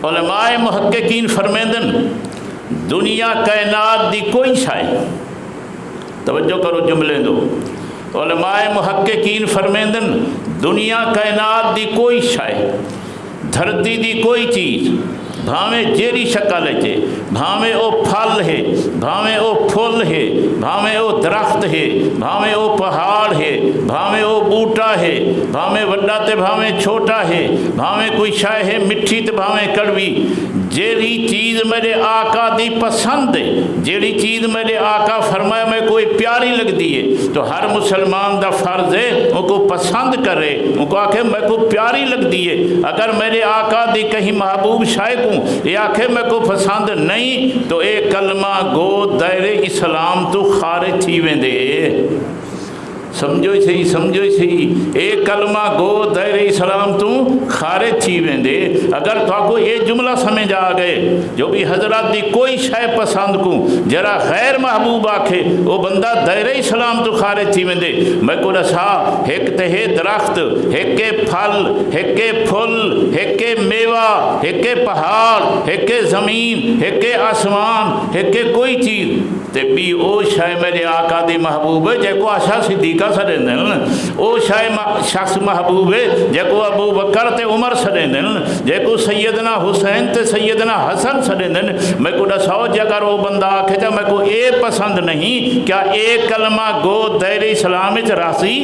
علماء محققین فرمیندن دنیا کائنات دی کوئی شے، توجہ کرو جملے دو، علماء محققین فرمیندن دنیا کائنات دی کوئی شے، دھرتی دی کوئی چیز بھاویں جیری شکل ہے، بھاویں او پھل ہے، بھاویں او پھول ہے، بھاویں او درخت ہے، بھاویں او پہاڑ ہے، بھاویں او بوٹا ہے، بھاویں وڈا تے بھاویں چھوٹا ہے، بھاویں کوئی شے ہے مٹھی تے بھاویں کڑوی، جیڑی چیز میرے آقا دی پسند ہے، جیڑی چیز میرے آقا فرمایا میں کوئی پیاری لگ دیے تو ہر مسلمان دا فرض ہے ان کو پسند کرے، ان کو آکھے میں کو پیاری لگ دیے۔ اگر میرے آقا دی کہیں محبوب شے کو یہ آکھے میں کو پسند نہیں تو اے کلمہ گو دائرے اسلام تو خارج تھی ویندے۔ سمجھو صحیح، سمجھو صحیح، اے کلمہ گو دائرے اسلام تو خارج تھی ویندے۔ اگر تو کو یہ جملہ سمجھ آ گئے جو بھی حضرات دی کوئی شے پسند کو جرا غیر محبوب آکھے وہ بندہ دائرے اسلام تو خارج تھی ویندے۔ میں کو رسا ایک تے درخت، ایک پھل، ایک پھل، ایک میوہ، ایک پہاڑ، ایک زمین، ایک آسمان، ایک کوئی چیز تے بھی او شے میرے آقا دی محبوب ہے جے کو آشا صدیقہ سڑیندن، او شے شخص محبوب ہے جے کو ابو بکر تے عمر سڑیندن، جے کو سیدنا حسین تے سیدنا حسن سڑیندن۔ میں کو دساؤ جے اگر وہ بندہ آکھے جا میں کو اے پسند نہیں، کیا اے کلمہ گو دائرے اسلام وچ راسی؟